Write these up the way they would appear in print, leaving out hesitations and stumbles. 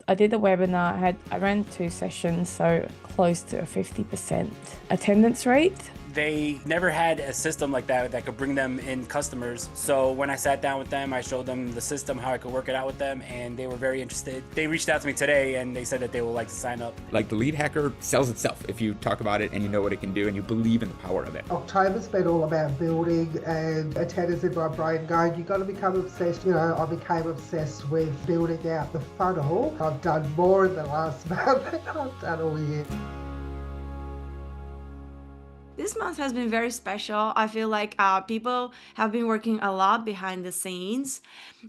I did a webinar. I ran 2 sessions, so close to a 50% attendance rate. They never had a system like that that could bring them in customers. So when I sat down with them, I showed them the system, how I could work it out with them, and they were very interested. They reached out to me today and they said that they would like to sign up. Like, the lead hacker sells itself if you talk about it and you know what it can do and you believe in the power of it. October's been all about building, and attendance in my brain going, you've got to become obsessed. You know, I became obsessed with building out the funnel. I've done more in the last month than I've done all year. This month has been very special. I feel like people have been working a lot behind the scenes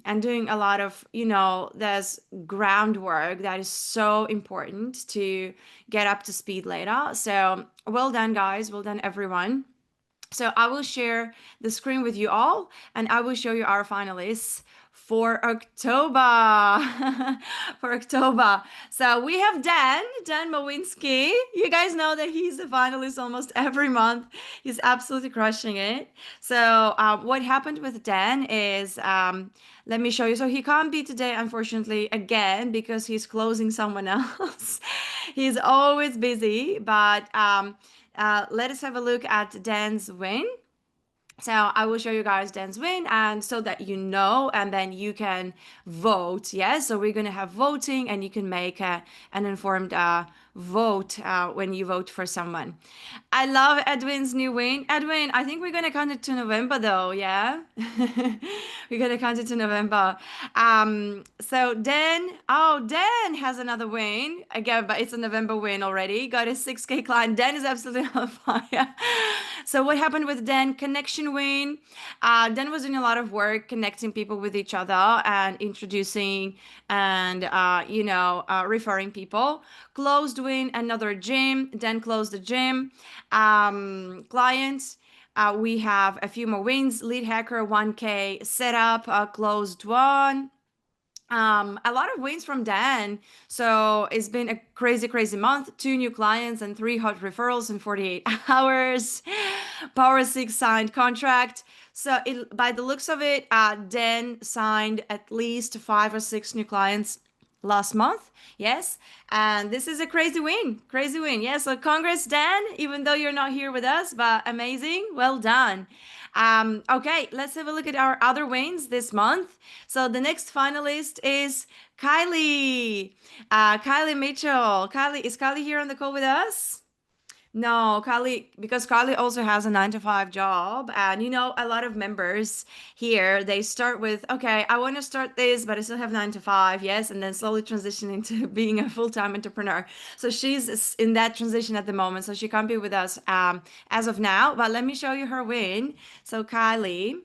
and doing a lot of, there's groundwork that is so important to get up to speed later. So well done, guys. Well done, everyone. So I will share the screen with you all, and I will show you our finalists for October. For October. So we have Dan Mowinski. You guys know that he's the finalist almost every month. He's absolutely crushing it. So what happened with Dan is, let me show you. So he can't be today, unfortunately, again, because he's closing someone else. He's always busy, but let us have a look at Dan's win. So I will show you guys Dan's win, and so that you know, and then you can vote. Yes, so we're going to have voting, and you can make an informed vote when you vote for someone. I love Edwin's new win. Edwin, I think we're going to count it to November though. Yeah, we're going to count it to November. So Dan has another win again, but it's a November win already. Got a 6K client. Dan is absolutely on fire. So what happened with Dan? Connection win. Dan was doing a lot of work connecting people with each other and introducing and referring people. Closed win, another gym. Dan closed the gym. Clients. We have a few more wins. Lead hacker 1K setup, closed one. A lot of wins from Dan. So it's been a crazy month. 2 new clients and 3 hot referrals in 48 hours. Power 6 signed contract. So by the looks of it, Dan signed at least 5 or 6 new clients last month. Yes. And this is a crazy win. Yeah. So congrats, Dan, even though you're not here with us, but amazing. Well done. Okay, let's have a look at our other wins this month. So the next finalist is Kylie. Kylie Mitchell. Is Kylie here on the call with us? No, Kylie, because Kylie also has a 9 to 5 job, and a lot of members here, they start with, okay, I want to start this, but I still have 9 to 5, yes, and then slowly transition into being a full-time entrepreneur. So she's in that transition at the moment, so she can't be with us as of now, but let me show you her win. So Kylie.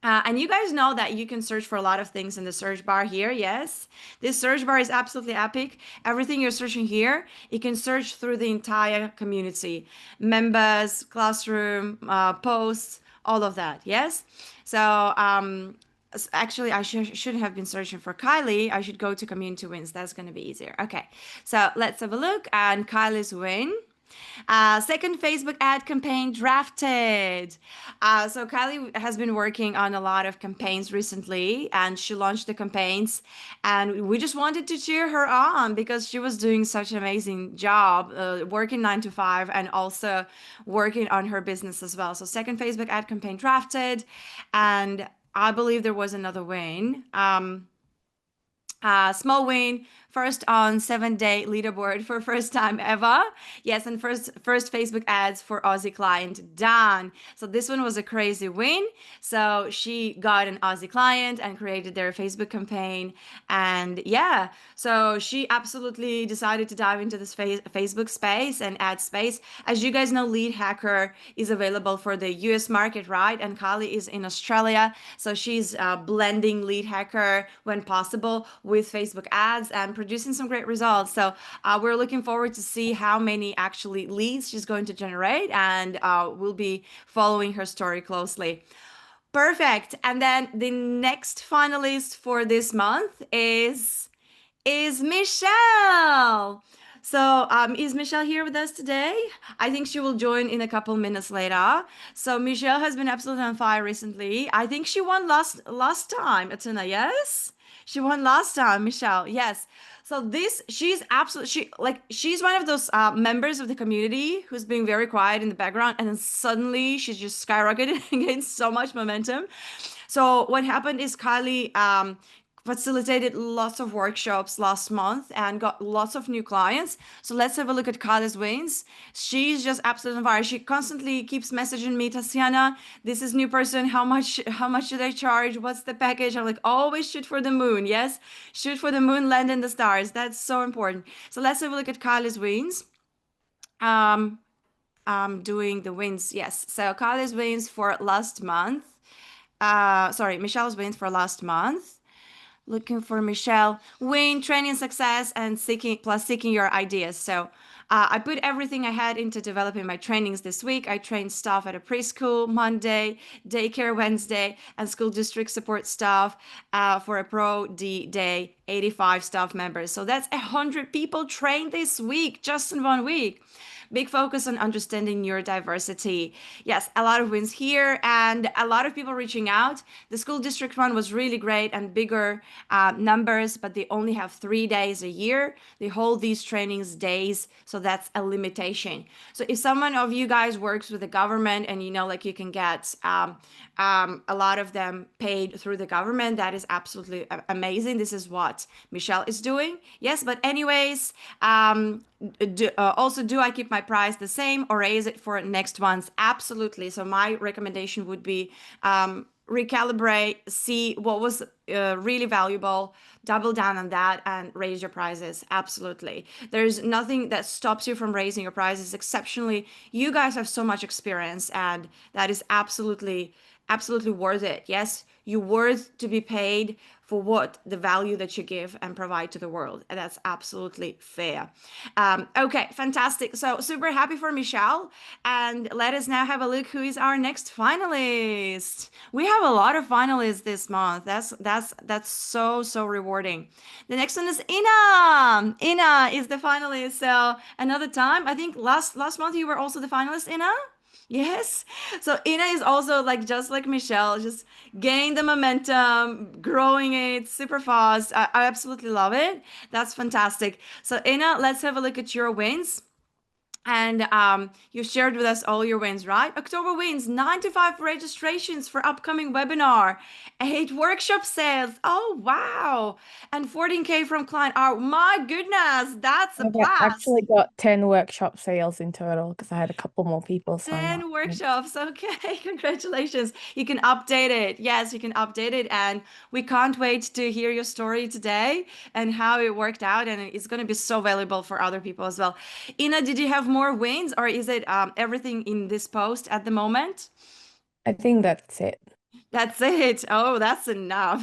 And you guys know that you can search for a lot of things in the search bar here. Yes, this search bar is absolutely epic. Everything you're searching here, you can search through the entire community, members, classroom, posts, all of that. Yes. So actually, I shouldn't have been searching for Kylie. I should go to community wins. That's going to be easier. Okay. So let's have a look. And Kylie's win. Second Facebook ad campaign drafted. So Kylie has been working on a lot of campaigns recently, and she launched the campaigns, and we just wanted to cheer her on because she was doing such an amazing job working 9 to 5 and also working on her business as well. So second Facebook ad campaign drafted, and I believe there was another win. Small win, first on 7-day leaderboard for first time ever. Yes, and first Facebook ads for Aussie client done. So this one was a crazy win. So she got an Aussie client and created their Facebook campaign. And yeah, so she absolutely decided to dive into this Facebook space and ad space. As you guys know, Lead Hacker is available for the US market, right? And Kylie is in Australia. So she's blending Lead Hacker when possible with Facebook ads and producing some great results. So we're looking forward to see how many actually leads she's going to generate, and we'll be following her story closely. Perfect. And then the next finalist for this month is Michelle. So is Michelle here with us today? I think she will join in a couple minutes later. So Michelle has been absolutely on fire recently. I think she won last time, Atuna, yes? She won last time, Michelle. Yes. So she's she's one of those members of the community who's being very quiet in the background, and then suddenly she's just skyrocketed and gained so much momentum. So what happened is Kylie facilitated lots of workshops last month and got lots of new clients. So let's have a look at Kylie's wins. She's just absolutely on fire. She constantly keeps messaging me, Tatiana, this is new person. How much do they charge? What's the package? I'm like, always shoot for the moon. Yes, shoot for the moon, land in the stars. That's so important. So let's have a look at Kylie's wins. I'm doing the wins. Yes. So Kylie's wins for last month. Sorry, Michelle's wins for last month. Looking for Michelle. Win, training success, and seeking your ideas. So I put everything I had into developing my trainings this week. I trained staff at a preschool Monday, daycare Wednesday, and school district support staff for a Pro D day, 85 staff members. So that's 100 people trained this week, just in 1 week. Big focus on understanding neurodiversity. Yes, a lot of wins here and a lot of people reaching out. The school district one was really great and bigger numbers, but they only have 3 days a year. They hold these trainings days, so that's a limitation. So if someone of you guys works with the government and you know, like you can get a lot of them paid through the government, that is absolutely amazing. This is what Michelle is doing. Yes, but anyways, also, do I keep my price the same or raise it for next ones? Absolutely. So my recommendation would be recalibrate, see what was really valuable, double down on that and raise your prices. Absolutely. There's nothing that stops you from raising your prices. Exceptionally, you guys have so much experience and that is absolutely worth it. Yes, you're worth to be paid for what the value that you give and provide to the world. And that's absolutely fair. Okay, fantastic. So super happy for Michelle. And let us now have a look who is our next finalist. We have a lot of finalists this month. That's so rewarding. The next one is Ina. Ina is the finalist. So another time, I think last month you were also the finalist, Ina. Yes. So Ina is also just like Michelle, just gain the momentum, growing it super fast. I absolutely love it. That's fantastic. So Ina, let's have a look at your wins. And you shared with us all your wins, right? October wins, 95 registrations for upcoming webinar, 8 workshop sales. Oh, wow. And 14K from client. Oh, my goodness. That's a blast. I actually got 10 workshop sales in total because I had a couple more people sign up. 10 workshops. Okay, congratulations. You can update it. Yes, you can update it. And we can't wait to hear your story today and how it worked out. And it's going to be so valuable for other people as well. Ina, did you have more wins or is it everything in this post at the moment? I think that's it. That's it. Oh, that's enough.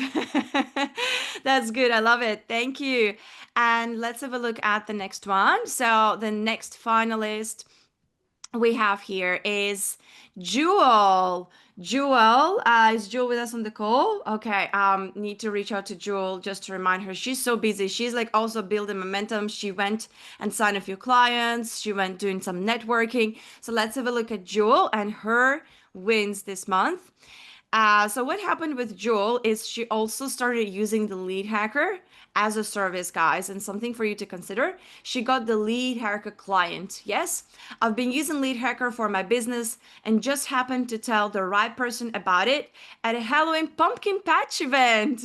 That's good. I love it. Thank you. And let's have a look at the next one. So the next finalist we have here is Juel. Juel, is Juel with us on the call? Okay, need to reach out to Juel just to remind her. She's so busy. She's also building momentum. She went and signed a few clients. She went doing some networking. So let's have a look at Juel and her wins this month. So what happened with Juel is she also started using the Lead Hacker as a service, guys, and something for you to consider. She got the Lead Hacker client. Yes, I've been using Lead Hacker for my business and just happened to tell the right person about it at a Halloween pumpkin patch event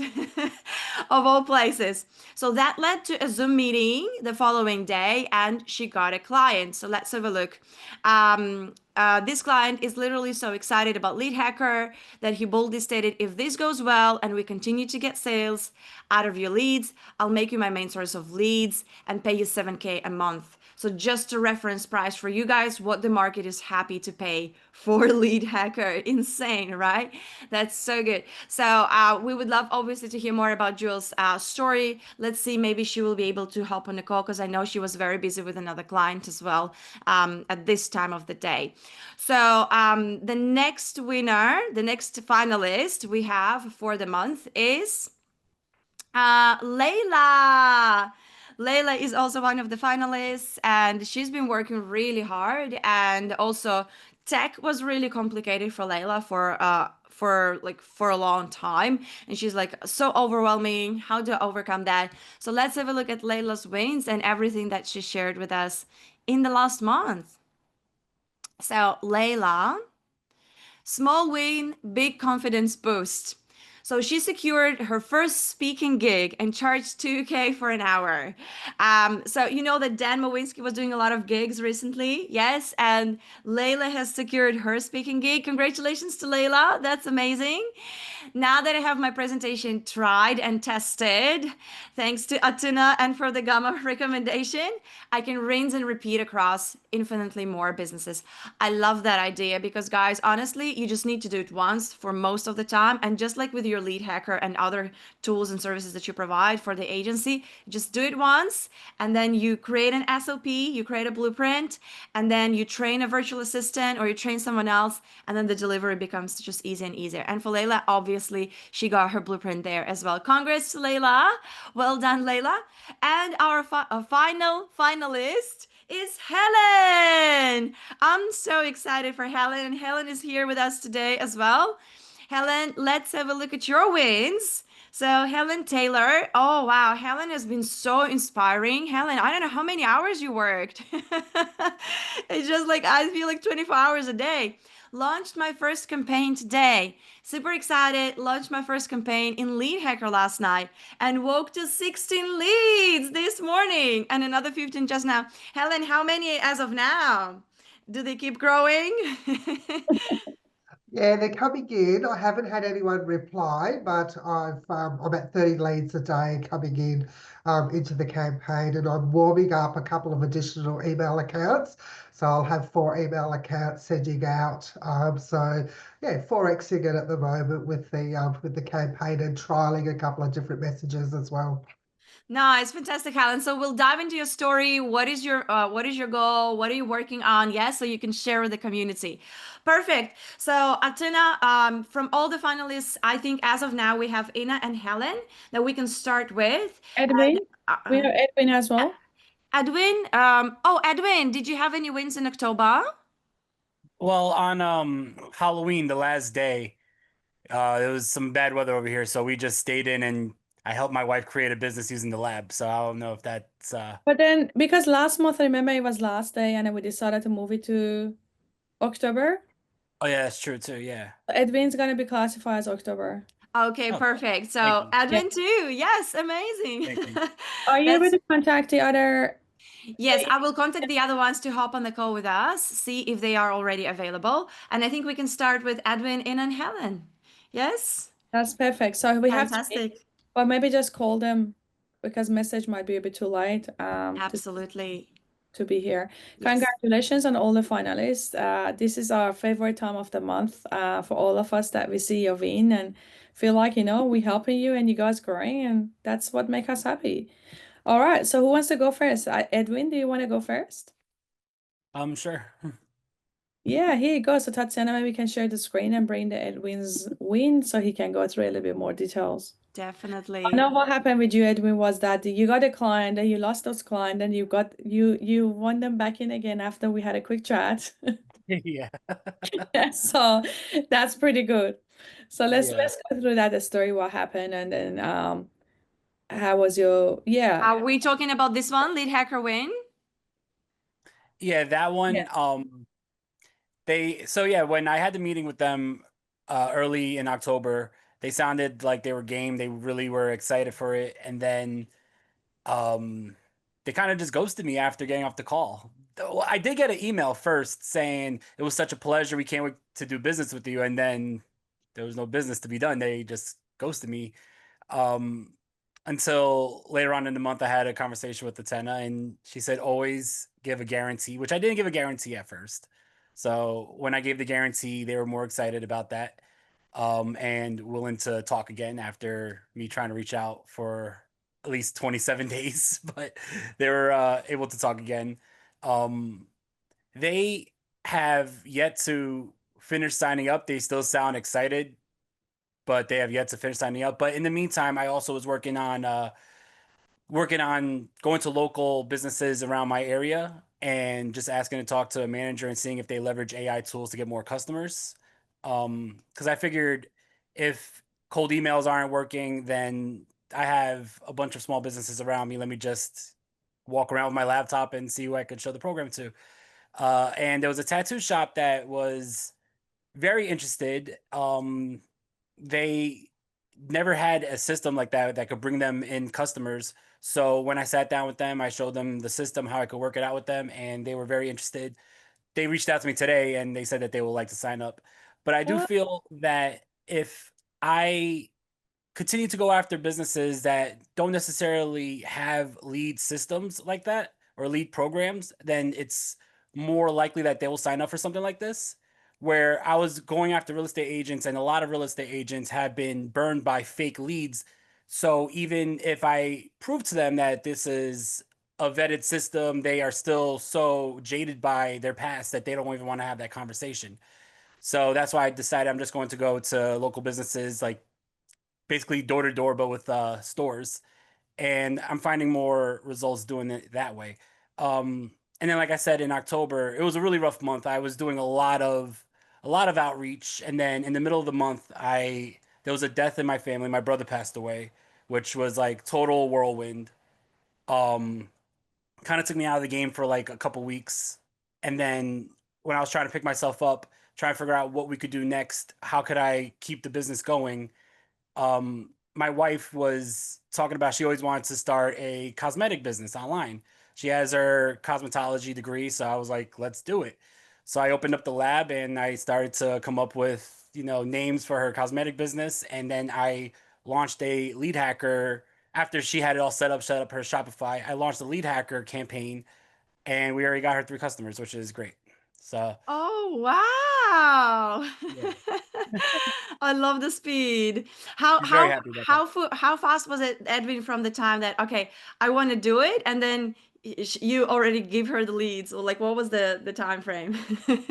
of all places. So that led to a Zoom meeting the following day and she got a client. So let's have a look. This client is literally so excited about Lead Hacker that he boldly stated, if this goes well and we continue to get sales out of your leads, I'll make you my main source of leads and pay you 7K a month. So just a reference price for you guys, what the market is happy to pay for Lead Hacker. Insane, right? That's so good. So we would love obviously to hear more about Juel's story. Let's see, maybe she will be able to hop on the call because I know she was very busy with another client as well at this time of the day. So the next winner, the next finalist we have for the month is Leila. Leila is also one of the finalists and she's been working really hard, and also tech was really complicated for Leila for a long time, and she's like, so overwhelming. How do I overcome that? So let's have a look at Leila's wins and everything that she shared with us in the last month. So Leila, small win, big confidence boost. So she secured her first speaking gig and charged 2K for an hour. So you know that Dan Mowinski was doing a lot of gigs recently, yes, and Leila has secured her speaking gig. Congratulations to Leila, that's amazing. Now that I have my presentation tried and tested, thanks to Atuna and for the Gamma recommendation, I can rinse and repeat across infinitely more businesses. I love that idea because, guys, honestly, you just need to do it once for most of the time. And just like with your lead hacker and other tools and services that you provide for the agency, just do it once and then you create an SOP, you create a blueprint, and then you train a virtual assistant or you train someone else, and then the delivery becomes just easier and easier. And for Leila, obviously, she got her blueprint there as well. Congrats to Leila. Well done, Leila. And our final finalist is Helen. I'm so excited for Helen, and Helen is here with us today as well. Helen, let's have a look at your wins. So, Helen Taylor, oh wow, Helen has been so inspiring. Helen, I don't know how many hours you worked. It's just like I feel like 24 hours a day. Launched my first campaign today. Super excited. Launched my first campaign in Lead Hacker last night and woke to 16 leads this morning and another 15 just now. Helen, how many as of now? Do they keep growing? Yeah, they're coming in. I haven't had anyone reply, but I'm at 30 leads a day coming in into the campaign, and I'm warming up a couple of additional email accounts. So I'll have 4 email accounts sending out. So yeah, 4xing it at the moment with the campaign and trialing a couple of different messages as well. Nice, fantastic, Helen. So we'll dive into your story. What is your goal? What are you working on? Yes, so you can share with the community. Perfect. So Atuna, from all the finalists, I think as of now we have Ina and Helen that we can start with. And Edwin, we have Edwin as well. Edwin, Edwin, did you have any wins in October? Well, on Halloween, the last day, there was some bad weather over here, so we just stayed in and I helped my wife create a business using the lab. So I don't know if that's But then, because last month, I remember it was last day, and then we decided to move it to October. oh yeah, that's true too. Yeah. Edwin's gonna be classified as October. Okay, Oh, perfect. thank So you. Yeah. Admin too. Yes, amazing. Thank you. Are you able That's to contact the other? yes, I will contact the other ones to hop on the call with us, see if they are already available. And I think we can start with Edwin, In, and Helen. Yes? That's perfect. So we have to meet, Fantastic. or maybe just call them because message might be a bit too late Absolutely. to be here. Yes. Congratulations on all the finalists. This is our favorite time of the month for all of us that we see your win and feel like, we helping you and you guys growing, and that's what makes us happy. All right, so who wants to go first? Edwin, do you want to go first? Sure. Yeah, here you go. So Tatiana, maybe can share the screen and bring the Edwin's win so he can go through a little bit more details. I Definitely. know what happened with you, Edwin, was that you got a client and you lost those client and you won them back in again after we had a quick chat. Yeah. So that's pretty good. So let's Yeah. go through that the story, what happened, and then how was your Are we talking about this one, Lead Hacker Win? Yeah, that one. Yeah. When I had the meeting with them early in October, they sounded like they were game. They really were excited for it. And then they kind of just ghosted me after getting off the call. Though I did get an email first saying it was such a pleasure. We can't wait to do business with you. And then there was no business to be done. They just ghosted me. Um, until later on in the month, I had a conversation with the Tena, and she said always give a guarantee, which I didn't give a guarantee at first. So when I gave the guarantee, they were more excited about that, and willing to talk again after me trying to reach out for at least 27 days, but they were able to talk again. Um, they have yet to finish signing up. They still sound excited, but they have yet to finish signing up. But in the meantime, I also was working on going to local businesses around my area and just asking to talk to a manager and seeing if they leverage AI tools to get more customers. Because I figured if cold emails aren't working, then I have a bunch of small businesses around me. Let me just walk around with my laptop and see who I could show the program to. And there was a tattoo shop that was very interested. They never had a system like that that could bring them in customers. So when I sat down with them, I showed them the system, how I could work it out with them, and they were very interested. They reached out to me today and they said that they would like to sign up. But I do What? feel that if I continue to go after businesses that don't necessarily have lead systems like that or lead programs, then it's more likely that they will sign up for something like this. Where I was going after real estate agents, and a lot of real estate agents have been burned by fake leads. So even if I prove to them that this is a vetted system, they are still so jaded by their past that they don't even want to have that conversation. So that's why I decided I'm just going to go to local businesses, like basically door to door, but with stores. And I'm finding more results doing it that way. And then, like I said, in October, it was a really rough month. I was doing a lot of outreach, and then in the middle of the month, I there was a death in my family. My brother passed away, which was like total whirlwind. Um, Kind of took me out of the game for like a couple weeks, and then when I was trying to pick myself up, trying to figure out what we could do next, how could I keep the business going, my wife was talking about she always wanted to start a cosmetic business online. She has her cosmetology degree, so I was like, let's do it. So I opened up the lab and I started to come up with, names for her cosmetic business, and then I launched a lead hacker after she had it all set up her Shopify. I launched a lead hacker campaign and we already got her 3 customers, which is great. So, Oh, wow. yeah, I love the speed. How she's very how happy about that. how fast was it, Edwin, from the time that, okay, I want to do it, and then you already give her the leads, or like what was the time frame?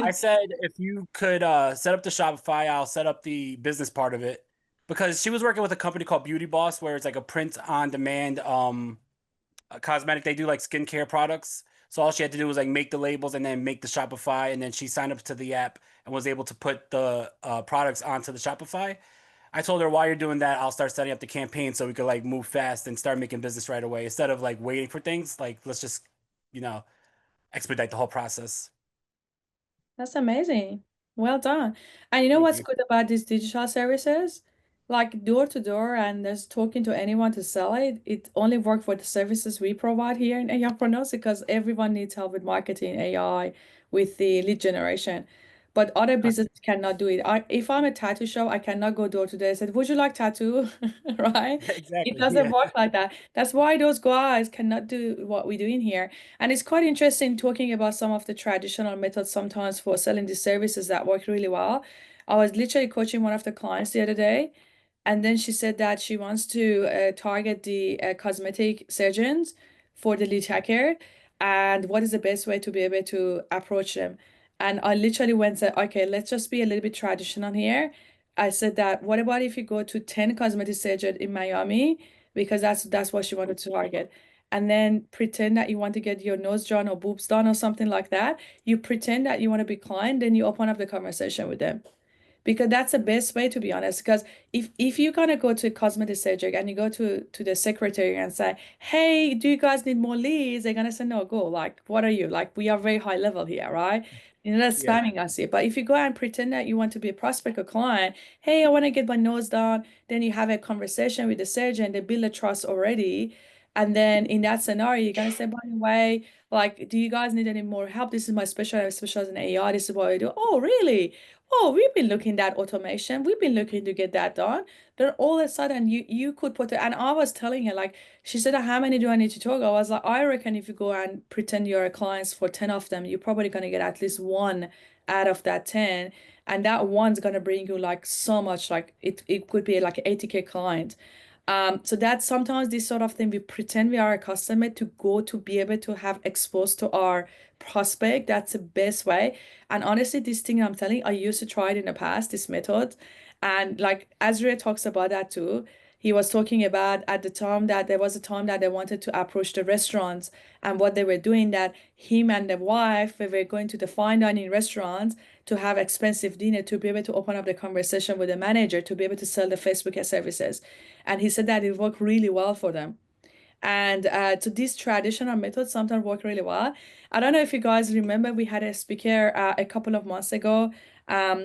I said if you could set up the Shopify, I'll set up the business part of it because she was working with a company called Beauty Boss, where it's like a print on demand a cosmetic. They do like skincare products. So all she had to do was like make the labels and then make the Shopify, and then she signed up to the app and was able to put the products onto the Shopify. I told her while you're doing that, I'll start setting up the campaign so we could like move fast and start making business right away instead of like waiting for things. Like let's just you know expedite the whole process. That's amazing. Well done. And you know Thank what's you. good about these digital services? Like door to door and just talking to anyone to sell it, it only work for the services we provide here in AIpreneurs because everyone needs help with marketing, AI, with the lead generation. But other businesses cannot do it. If I'm a tattoo shop, I cannot go door to door and say, would you like tattoo? Right? It Exactly. doesn't Yeah. work like that. That's why those guys cannot do what we do in here. And it's quite interesting talking about some of the traditional methods sometimes for selling these services that work really well. I was literally coaching one of the clients the other day, and then she said that she wants to target the cosmetic surgeons for the lead hacker and what is the best way to be able to approach them. And I literally went and said, okay, let's just be a little bit traditional here. I said that, what about if you go to 10 cosmetic surgeons in Miami? Because that's what she wanted to target. And then pretend that you want to get your nose done or boobs done or something like that. You pretend that you want to be client, then you open up the conversation with them because that's the best way to be honest because if you're gonna go to a cosmetic surgery and you go to the secretary and say, hey, do you guys need more leads, they're gonna say no, go, like what are you, like we are very high level here, right? You're not Yeah. spamming us here. But if you go and pretend that you want to be a prospect or client, hey, I want to get my nose done, then you have a conversation with the surgeon, they build a trust already. And then in that scenario, you're gonna say, by the way, like, do you guys need any more help? This is my special, I specialize in AI. This is what I do. Oh, really? Oh, we've been looking at automation. We've been looking to get that done. Then all of a sudden you could put it, and I was telling her, like, she said, how many do I need to talk? I was like, I reckon if you go and pretend you're a client for 10 of them, you're probably gonna get at least one out of that 10. And that one's gonna bring you like so much, like it could be like 80K client. So that's sometimes this sort of thing we pretend we are a customer to go to be able to have exposed to our prospect. That's the best way. And honestly, this thing I'm telling, I used to try it in the past, this method. And like Azria talks about that too. he was talking about at the time that there was a time that they wanted to approach the restaurants, and what they were doing, that him and the wife they were going to the fine dining restaurants to have expensive dinner to be able to open up the conversation with the manager to be able to sell the Facebook services. And he said that it worked really well for them. And so these traditional methods sometimes work really well. I don't know if you guys remember, we had a speaker a couple of months ago,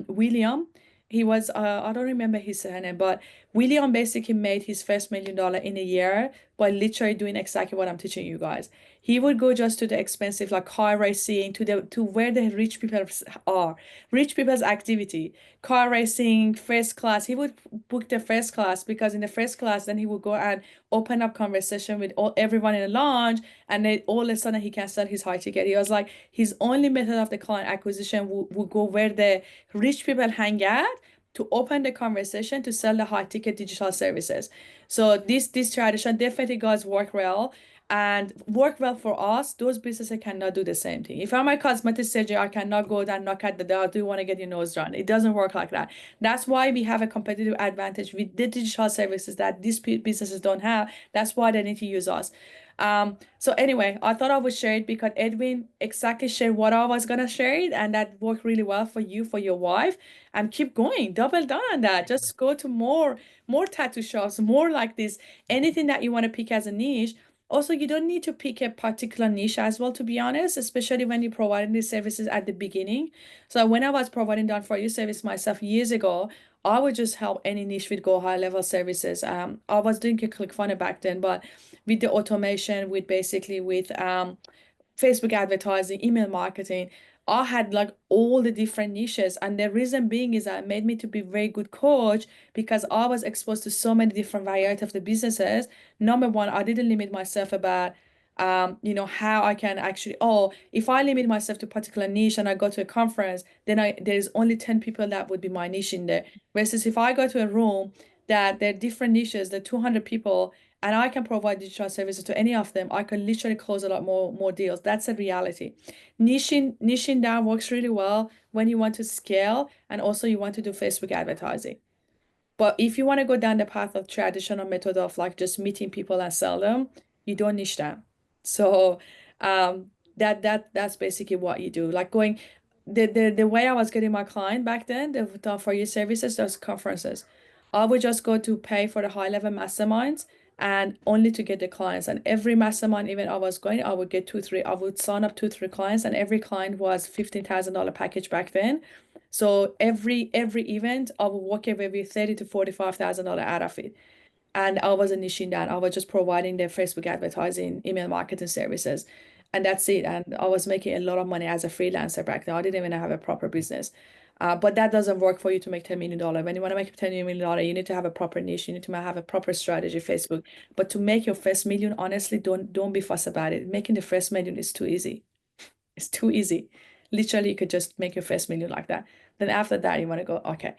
William. He was, I don't remember his surname, but William basically made his first $1 million in a year by literally doing exactly what I'm teaching you guys. He would go just to the expensive, like car racing, to where the rich people are, rich people's activity, car racing, first class. He would book the first class, because in the first class, then he would go and open up conversation with everyone in the lounge, and then all of a sudden he can sell his high ticket. He was like, his only method of the client acquisition would go where the rich people hang out, to open the conversation to sell the high ticket digital services. So this tradition definitely guys work well, and work well for us. Those businesses cannot do the same thing. If I'm a cosmetic surgeon, I cannot go and knock at the door, do you want to get your nose done? It doesn't work like that. That's why we have a competitive advantage with the digital services that these businesses don't have. That's why they need to use us. So anyway, I thought I would share it because Edwin exactly shared what I was gonna share it, and that worked really well for you, for your wife, and keep going, double down on that. Just go to more tattoo shops, more like this, anything that you want to pick as a niche. Also, you don't need to pick a particular niche as well, to be honest, especially when you're providing these services at the beginning. So when I was providing done for you service myself years ago, I would just help any niche with go high level services. I was doing a ClickFunnels back then, but with the automation, with basically with Facebook advertising, email marketing, I had like all the different niches. And the reason being is that it made me to be very good coach, because I was exposed to so many different variety of the businesses. Number one, I didn't limit myself about how I can actually, oh, if I limit myself to a particular niche and I go to a conference, then there's only 10 people that would be my niche in there. Versus if I go to a room that there are different niches, there are 200 people, and I can provide digital services to any of them, I can literally close a lot more deals. That's a reality. Niching down works really well when you want to scale and also you want to do Facebook advertising. But if you want to go down the path of traditional method of like just meeting people and sell them, you don't niche down. So that's basically what you do. Like going the way I was getting my client back then, the for your services, those conferences. I would just go to pay for the high level masterminds and only to get the clients. And every mastermind event I was going, I would get I would sign up 2, 3 clients, and every client was $15,000 package back then. So every event, I would walk away with $30,000 to $45,000 out of it. And I wasn't niching that. I was just providing the Facebook advertising, email marketing services. And that's it. And I was making a lot of money as a freelancer back then. I didn't even have a proper business. But that doesn't work for you to make $10 million. When you want to make $10 million, you need to have a proper niche. You need to have a proper strategy, Facebook. But to make your first million, honestly, don't be fussed about it. Making the first million is too easy. It's too easy. Literally, you could just make your first million like that. Then after that, you want to go, okay.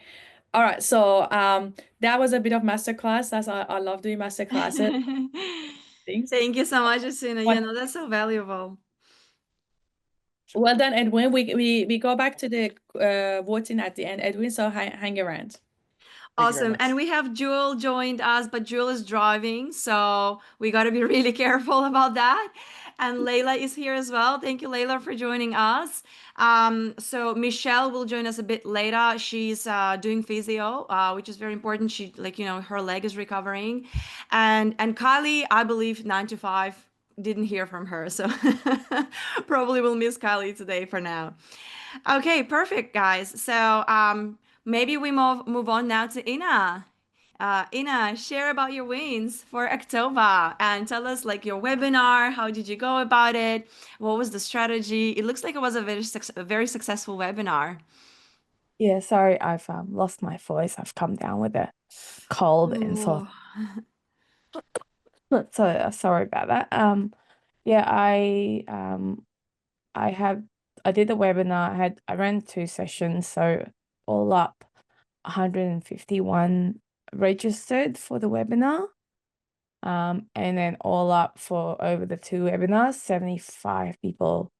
All right. So that was a bit of masterclass. I love doing masterclasses. Things. Thank you so much, Asuna. What- That's so valuable. Well done, Edwin. We go back to the voting at the end, Edwin. So hang around. Thank you very Awesome. much. And we have Juel joined us, but Juel is driving, so we got to be really careful about that. And Leila is here as well. Thank you, Leila, for joining us. So Michelle will join us a bit later. She's doing physio, which is very important. She, her leg is recovering. And Kylie, I believe 9 to 5, didn't hear from her, so probably will miss Kylie today for now. Okay, perfect, guys. So maybe we move on now to Ina. Ina, share about your wins for October and tell us like your webinar. How did you go about it? What was the strategy? It looks like it was a very successful webinar. Yeah, sorry, I've lost my voice. I've come down with a cold and so sorry about that. Yeah, I did the webinar. I ran 2 sessions, so all up 151 registered for the webinar. And then all up for over the 2 webinars, 75 people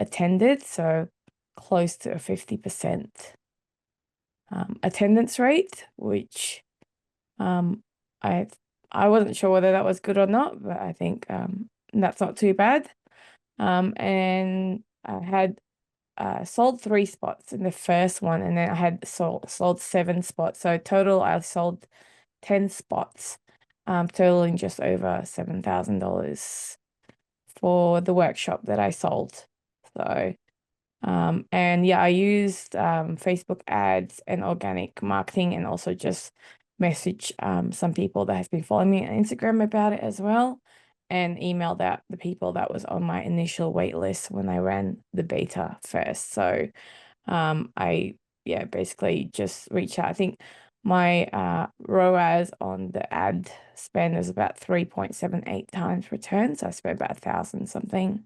attended, so close to a 50% attendance rate, which I I wasn't sure whether that was good or not, but I think that's not too bad. And I had sold 3 spots in the first one, and then I had sold 7 spots. So total, I sold 10 spots, totaling just over $7,000 for the workshop that I sold. So, and yeah, I used Facebook ads and organic marketing, and also just message some people that have been following me on Instagram about it as well, and emailed out the people that was on my initial wait list when I ran the beta first. So, I yeah, basically just reached out. I think my ROAS on the ad spend is about 3.78 times return. So I spent about 1,000 something,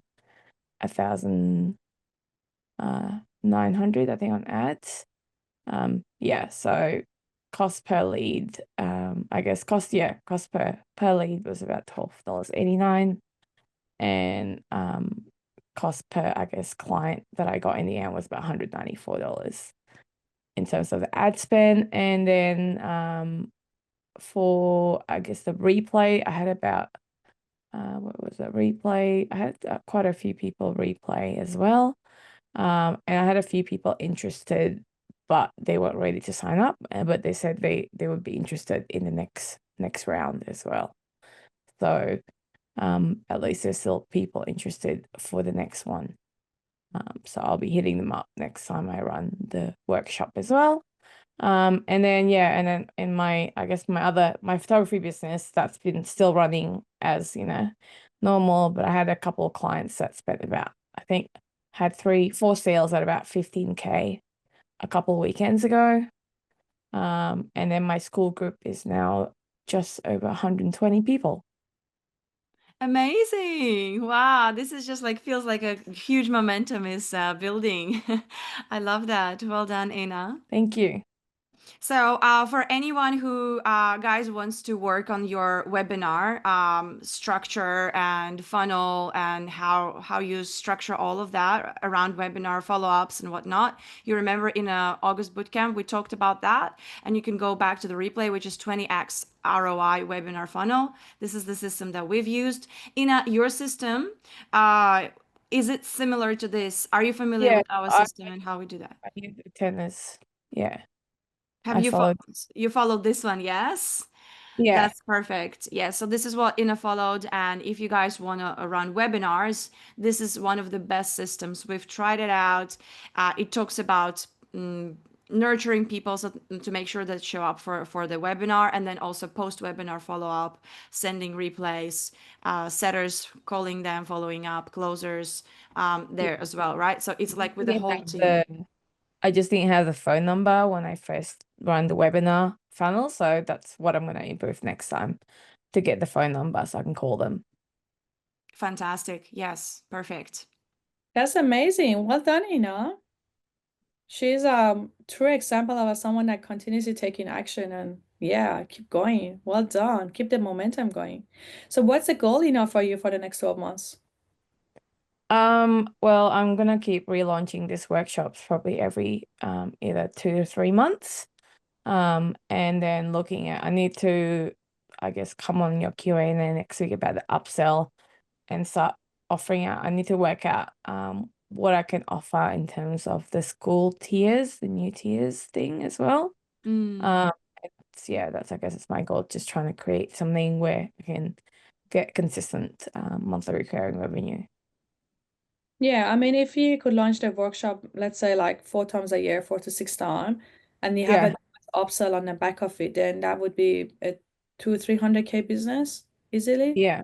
1,900, I think, on ads. Yeah, so cost per lead, I guess cost per lead was about $12.89, and cost per, I guess, client that I got in the end was about $194 in terms of the ad spend. And then for, I guess, the replay, I had about what was it, replay? I had quite a few people replay as well. And I had a few people interested, but they weren't ready to sign up. But they said they would be interested in the next round as well. So at least there's still people interested for the next one. So I'll be hitting them up next time I run the workshop as well. And then yeah, and then in my, I guess, my photography business, that's been still running as, normal, but I had a couple of clients that spent about, I think, had 4 sales at about 15K a couple of weekends ago. And then my school group is now just over 120 people. Amazing. Wow, this is just like feels like a huge momentum is building. I love that. Well done, Anna. Thank you. So, for anyone who, guys, wants to work on your webinar structure and funnel, and how you structure all of that around webinar follow-ups and whatnot, you remember in August bootcamp we talked about that, and you can go back to the replay, which is 20x ROI webinar funnel. This is the system that we've used. In your system, is it similar to this? Are you familiar Yeah, with our system and how we do that? I use the tennis. Yeah, Have I you followed. you followed this one? Yes. Yeah, That's perfect. Yeah, so this is what Ina followed. And if you guys want to run webinars, this is one of the best systems. We've tried it out. It talks about nurturing people to make sure that show up for the webinar, and then also post-webinar follow-up, sending replays, setters, calling them, following up, closers there as well, right? So it's like with the whole team. I just didn't have the phone number when I first run the webinar funnel. So that's what I'm going to improve next time, to get the phone number so I can call them. Fantastic. Yes, perfect. That's amazing. Well done, Ina. She's a true example of someone that continuously taking action, and yeah, keep going. Well done. Keep the momentum going. So what's the goal, Ina, for you for the next 12 months? Well, I'm gonna keep relaunching these workshops probably every either 2 to 3 months. And then looking at, I need to, I guess, come on your Q&A next week about the upsell and start offering out. I need to work out what I can offer in terms of the school tiers, the new tiers thing as well. Yeah, that's, I guess, it's my goal, just trying to create something where I can get consistent monthly recurring revenue. Yeah, I mean, if you could launch the workshop, let's say like 4 times a year, 4 to 6 times, and you have Yeah, an upsell on the back of it, then that would be a 200-300K business easily. yeah,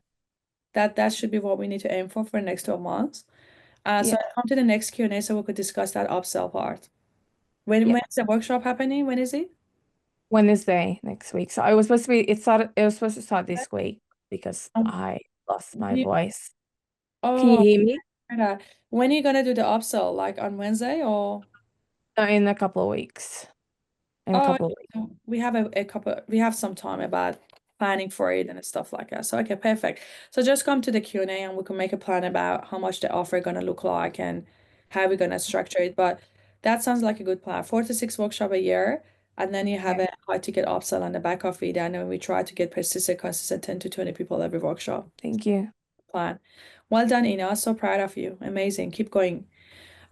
That should be what we need to aim for the next 12 months. So yeah, come to the next Q&A so we could discuss that upsell part. yeah. When's the workshop happening? When is it? Wednesday next week. So it was supposed to start this week because Um, I lost my you- voice. Can you oh, hear me? when are you gonna do the upsell? Like on Wednesday or? No, in a couple of weeks. In a Oh, couple of weeks. we have a couple, we have some time about planning for it and stuff like that. So, okay, perfect. So just come to the Q&A and we can make a plan about how much the offer gonna look like and how we're gonna structure it. But that sounds like a good plan. 4 to 6 workshop a year. And then you have a high ticket upsell on the back of it. And then we try to get persistent, consistent 10 to 20 people every workshop Thank you. plan. Well done, Ina. So proud of you. Amazing. Keep going.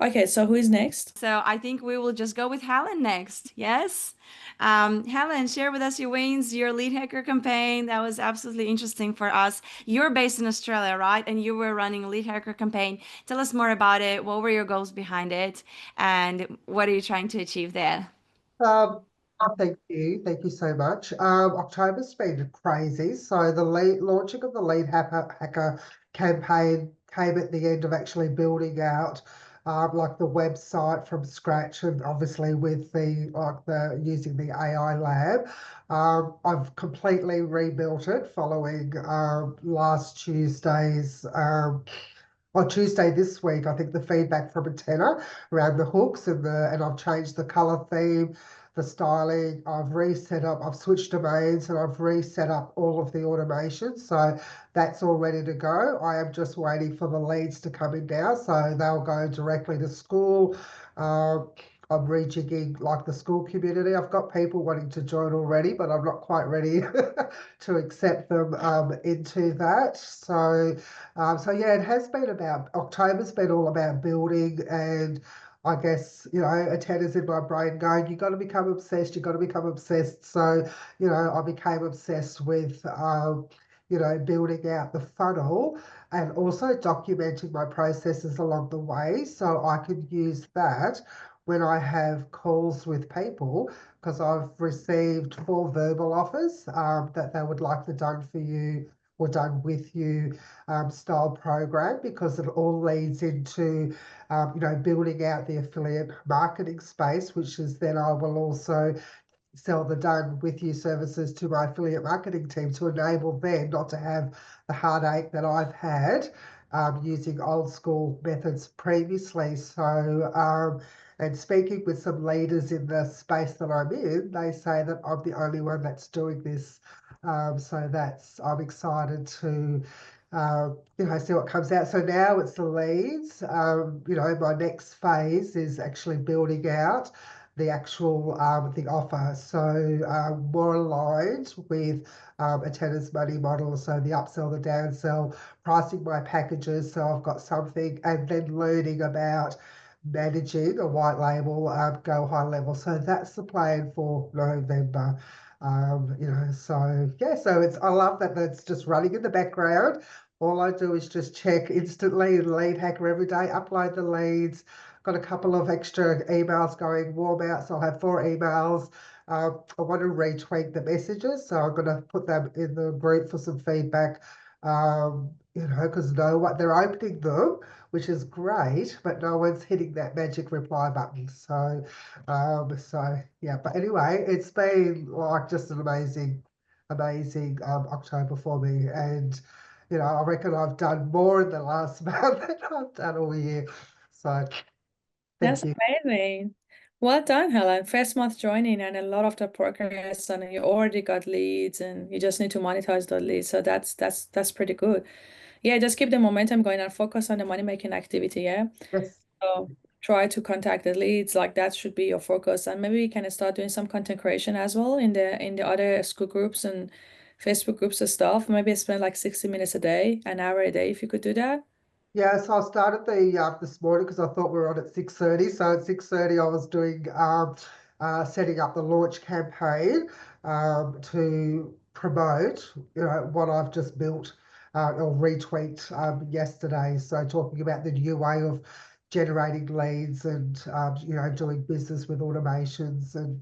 Okay, so who is next? So I think we will just go with Helen next. Yes. Helen, share with us your wins, your lead hacker campaign. That was absolutely interesting for us. You're based in Australia, right? And you were running a lead hacker campaign. Tell us more about it. What were your goals behind it? And what are you trying to achieve there? Um, Thank you. Thank you so much. October's been crazy. So the launching of the lead hacker campaign came at the end of actually building out like the website from scratch, and obviously with the using the AI lab. I've completely rebuilt it following last Tuesday's on Tuesday this week, I think the feedback from a tenor around the hooks and I've changed the color theme, the styling. I've switched domains and I've reset up all of the automation. So that's all ready to go. I am just waiting for the leads to come in now. So they'll go directly to school. I'm rejigging like the school community. I've got people wanting to join already, but I'm not quite ready to accept them into that. So yeah, it has been about October's been all about building, and I guess a tennis in my brain going, you got to become obsessed. You got to become obsessed. So I became obsessed with building out the funnel and also documenting my processes along the way, so I could use that when I have calls with people, because I've received 4 verbal offers that they would like the done for you or done with you style program, because it all leads into building out the affiliate marketing space, which is then I will also sell the done with you services to my affiliate marketing team to enable them not to have the heartache that I've had using old school methods previously. So, and speaking with some leaders in the space that I'm in, they say that I'm the only one that's doing this. So I'm excited to, see what comes out. So now it's the leads. My next phase is actually building out the actual the offer, so more aligned with a tennis money model, so the upsell, the downsell, pricing my packages, so I've got something, and then learning about managing a white label go high level. So that's the plan for November. So yeah, so I love that that's just running in the background. All I do is just check instantly in Lead Hacker every day, upload the leads. Got a couple of extra emails going warm out, so I'll have 4 emails. I want to retweak the messages, so I'm going to put them in the group for some feedback. Because they're opening them, which is great, but no one's hitting that magic reply button. So yeah. But anyway, it's been like just an amazing October for me, and I reckon I've done more in the last month than I've done all year. So That's thank you. amazing. Well done, Helen. First month joining and a lot of the progress, and you already got leads and you just need to monetize the leads. So that's pretty good. Yeah, just keep the momentum going and focus on the money making activity. Yeah. Yes. So try to contact the leads, like that should be your focus. And maybe you can start doing some content creation as well in the other school groups and Facebook groups and stuff. Maybe spend like 60 minutes a day, an hour a day if you could do that. Yeah, so I started this morning because I thought we were on at 6:30. So at 6:30 I was doing setting up the launch campaign to promote what I've just built or retweaked yesterday. So talking about the new way of generating leads and doing business with automations, and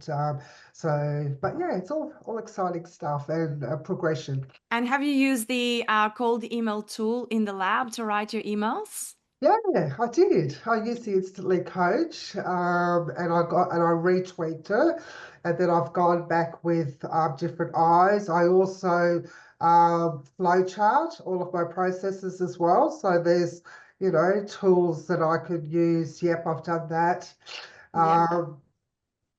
but yeah, it's all exciting stuff and progression. And have you used the cold email tool in the lab to write your emails? Yeah, I did. I used the Instantly Coach, and I retweaked it, and then I've gone back with different eyes. I also flowchart all of my processes as well. So there's tools that I could use. Yep, I've done that. Yeah. Um,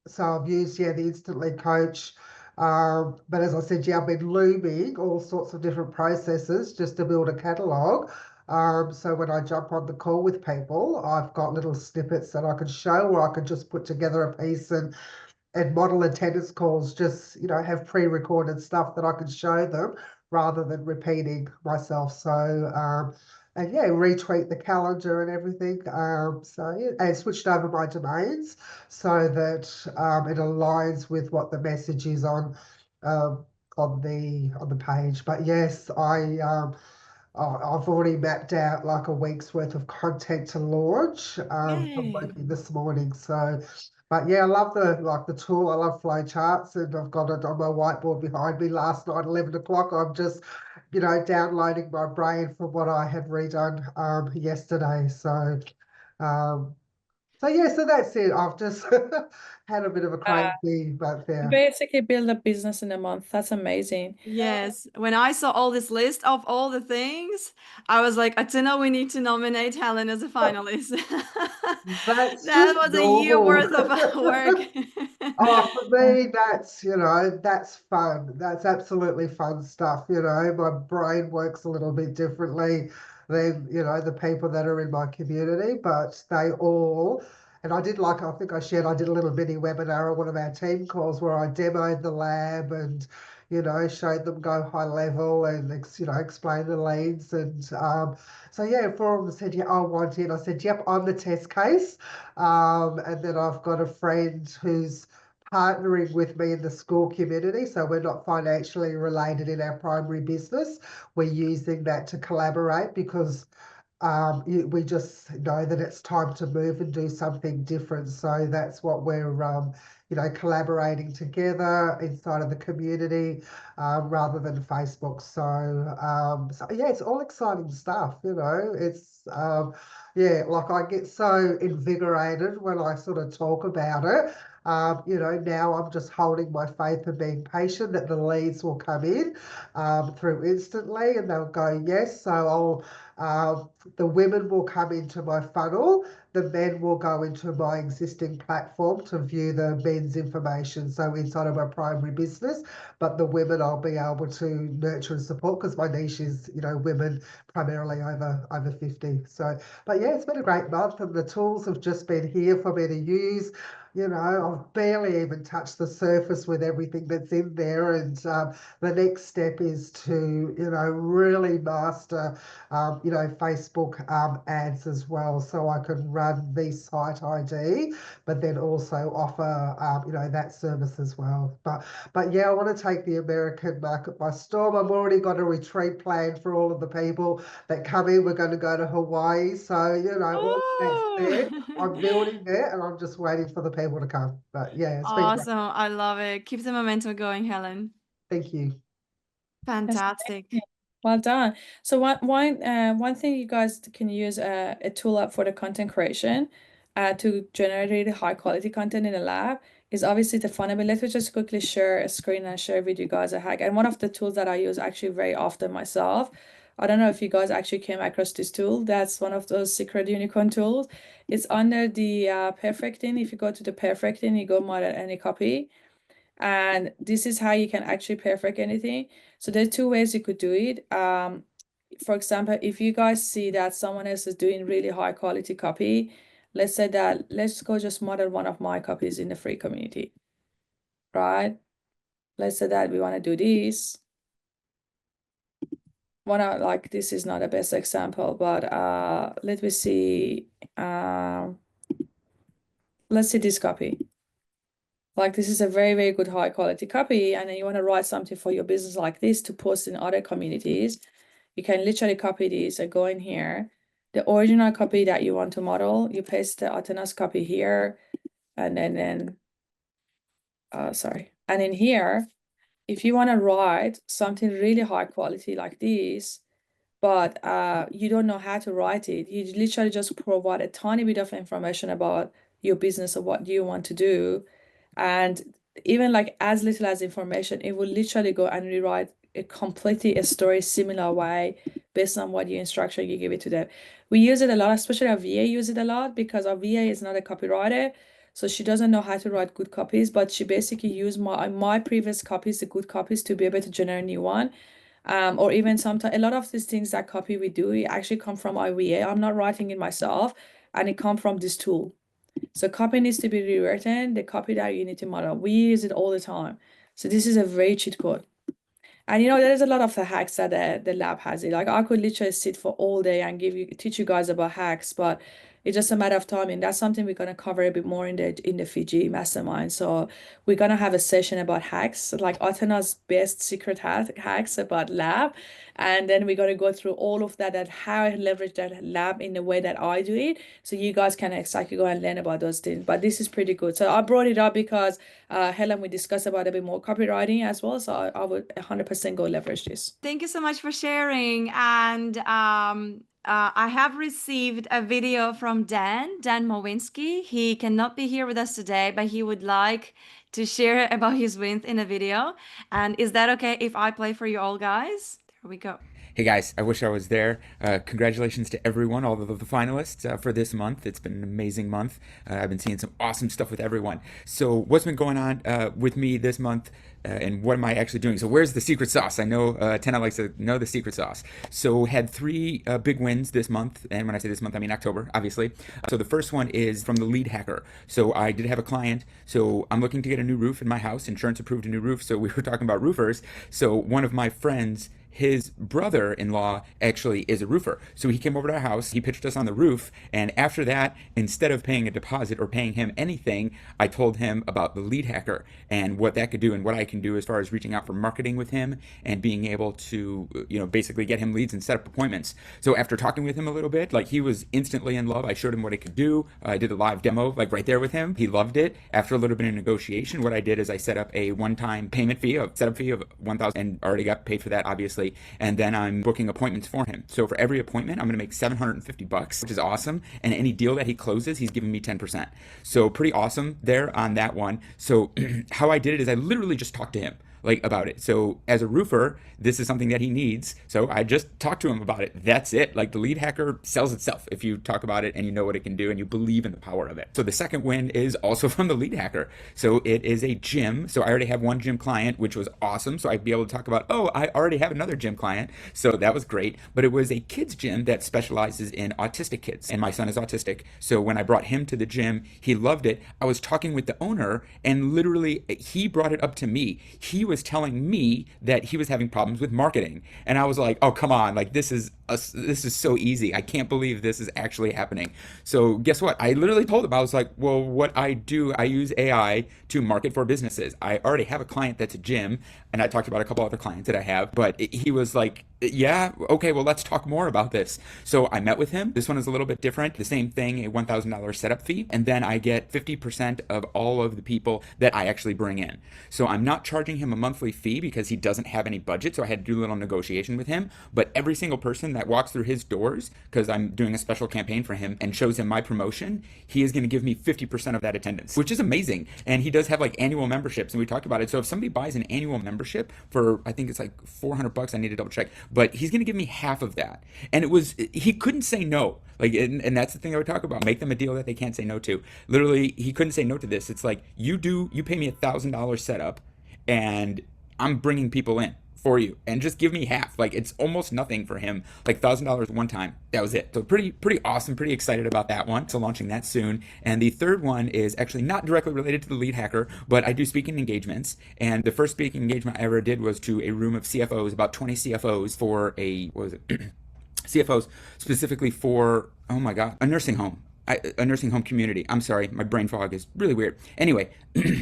so I've used the Instantly Coach. But as I said, yeah, I've been looming all sorts of different processes just to build a catalogue. So when I jump on the call with people, I've got little snippets that I can show, or I can just put together a piece and and model attendance calls, just, have pre-recorded stuff that I can show them rather than repeating myself. So, and yeah, retweet the calendar and everything. So yeah, and switched over my domains so that it aligns with what the message is um, on the page. But yes, I've already mapped out like a week's worth of content to launch. I'm Yay. working this morning. So, but yeah, I love the tool. I love flow charts, and I've got it on my whiteboard behind me. Last night, 11 o'clock, I'm just, downloading my brain from what I had redone yesterday. Um, so yeah, so that's it. I've just had a bit of a crazy, but yeah. Basically build a business in a month. That's amazing. Yes, when I saw all this list of all the things, I was like, Atina, we need to nominate Helen as a finalist. That's That just was a year normal. worth of work. Oh, for me, that's fun. That's absolutely fun stuff. My brain works a little bit differently than, the people that are in my community, but they all, and I think I did a little mini webinar on one of our team calls where I demoed the lab and, showed them go high level and, explain the leads. And so, yeah, four of them said, yeah, I want in. I said, yep, I'm the test case. And then I've got a friend who's partnering with me in the school community. So we're not financially related in our primary business. We're using that to collaborate because we just know that it's time to move and do something different. So that's what we're, collaborating together inside of the community rather than Facebook. So yeah, it's all exciting stuff. It's yeah, like I get so invigorated when I sort of talk about it. Now I'm just holding my faith and being patient that the leads will come in through instantly and they'll go yes. So the women will come into my funnel, the men will go into my existing platform to view the men's information, so inside of my primary business, but the women I'll be able to nurture and support because my niche is, women primarily over 50. So, but yeah, it's been a great month and the tools have just been here for me to use. I've barely even touched the surface with everything that's in there. And the next step is to, really master, Facebook ads as well. So I can run the site ID, but then also offer, that service as well. But yeah, I want to take the American market by storm. I've already got a retreat planned for all of the people that come in. We're going to go to Hawaii. So, all that's there. I'm building it and I'm just waiting for the people to come. But yeah, it's been great. Awesome. I love it. Keep the momentum going, Helen. Thank you. That's Fantastic. amazing. Well done. So one thing you guys can use a tool up for the content creation to generate really high quality content in the lab is obviously the funnel. But let me just quickly share a screen and share with you guys a hack. And one of the tools that I use actually very often myself. I don't know if you guys actually came across this tool. That's one of those secret unicorn tools. It's under the Perfecting. If you go to the Perfecting, you go model any copy. And this is how you can actually perfect anything. So there are two ways you could do it. For example, if you guys see that someone else is doing really high quality copy, let's go just model one of my copies in the free community, right? Let's say that we want to do this. Like this is not the best example, but let me see. Let's see this copy. Like this is a very, very good high quality copy, and then you want to write something for your business like this to post in other communities. You can literally copy this and go in here. The original copy that you want to model, you paste the Athena's copy here, and then sorry. And in here, if you want to write something really high quality like this, but you don't know how to write it, you literally just provide a tiny bit of information about your business or what you want to do. And even like as little as information, it will literally go and rewrite a story similar way based on what your instruction you give it to them. We use it a lot, especially our VA use it a lot because our VA is not a copywriter. So she doesn't know how to write good copies, but she basically used my previous copies, the good copies, to be able to generate a new one. Or even sometimes a lot of these things that copy we do, it actually come from our VA. I'm not writing it myself, and it come from this tool. So copy needs to be rewritten. The copy that you need to model. We use it all the time. So this is a very cheat code. And there's a lot of the hacks that the lab has. Like I could literally sit for all day and teach you guys about hacks, but it's just a matter of time. And that's something we're gonna cover a bit more in the Fiji mastermind. So we're gonna have a session about hacks, like Athena's best secret hacks about lab. And then we're gonna go through all of that and how I leverage that lab in the way that I do it. So you guys can exactly go and learn about those things. But this is pretty good. So I brought it up because Helen, we discussed about a bit more copywriting as well. So I would 100% go leverage this. Thank you so much for sharing. And I have received a video from Dan Mowinski. He cannot be here with us today, but he would like to share about his wins in a video. And is that okay if I play for you all, guys? There we go. Hey guys, I wish I was there. Congratulations to everyone, all of the finalists for this month. It's been an amazing month. I've been seeing some awesome stuff with everyone. So what's been going on with me this month and what am I actually doing? So where's the secret sauce? I know Tenna likes to know the secret sauce. So had 3 big wins this month. And when I say this month, I mean October, obviously. So the first one is from the lead hacker. So I did have a client. So I'm looking to get a new roof in my house. Insurance approved a new roof. So we were talking about roofers. So one of my friends, his brother-in-law actually is a roofer. So he came over to our house, he pitched us on the roof, and after that, instead of paying a deposit or paying him anything, I told him about the lead hacker and what that could do and what I can do as far as reaching out for marketing with him and being able to, basically get him leads and set up appointments. So after talking with him a little bit, like he was instantly in love. I showed him what it could do. I did a live demo, like right there with him. He loved it. After a little bit of negotiation, what I did is I set up a one-time payment fee, a setup fee of $1,000, and already got paid for that, obviously. And then I'm booking appointments for him. So for every appointment, I'm going to make $750, which is awesome. And any deal that he closes, he's giving me 10%. So pretty awesome there on that one. So how I did it is I literally just talked to him about it. So as a roofer, this is something that he needs. So I just talked to him about it. That's it. Like the lead hacker sells itself if you talk about it and you know what it can do and you believe in the power of it. So the second win is also from the lead hacker. So it is a gym. So I already have one gym client, which was awesome. So I'd be able to talk about, oh, I already have another gym client. So that was great. But it was a kids gym that specializes in autistic kids. And my son is autistic. So when I brought him to the gym, he loved it. I was talking with the owner and literally he brought it up to me. He was telling me that he was having problems with marketing. And I was like, oh, come on. Like this is so easy. I can't believe this is actually happening. So guess what? I literally told him, I was like, well, what I do, I use AI to market for businesses. I already have a client that's a gym, and I talked about a couple other clients that I have, but he was like, yeah, okay, well, let's talk more about this. So I met with him. This one is a little bit different. The same thing, a $1,000 setup fee. And then I get 50% of all of the people that I actually bring in. So I'm not charging him a monthly fee because he doesn't have any budget. So I had to do a little negotiation with him. But every single person that walks through his doors, because I'm doing a special campaign for him and shows him my promotion, he is going to give me 50% of that attendance, which is amazing. And he does have like annual memberships, and we talked about it. So if somebody buys an annual membership for, I think it's like $400, I need to double check, but he's going to give me half of that. And he couldn't say no. And that's the thing I would talk about. Make them a deal that they can't say no to. Literally, he couldn't say no to this. It's like, you pay me $1,000 setup and I'm bringing people in for you, and just give me half. Like it's almost nothing for him, like $1,000 one time. That was it. So pretty awesome, pretty excited about that one. So launching that soon. And the third one is actually not directly related to the lead hacker, but I do speaking engagements. And the first speaking engagement I ever did was to a room of CFOs, about 20 CFOs for CFOs specifically for, oh my God, a nursing home. A nursing home community. I'm sorry, my brain fog is really weird. Anyway,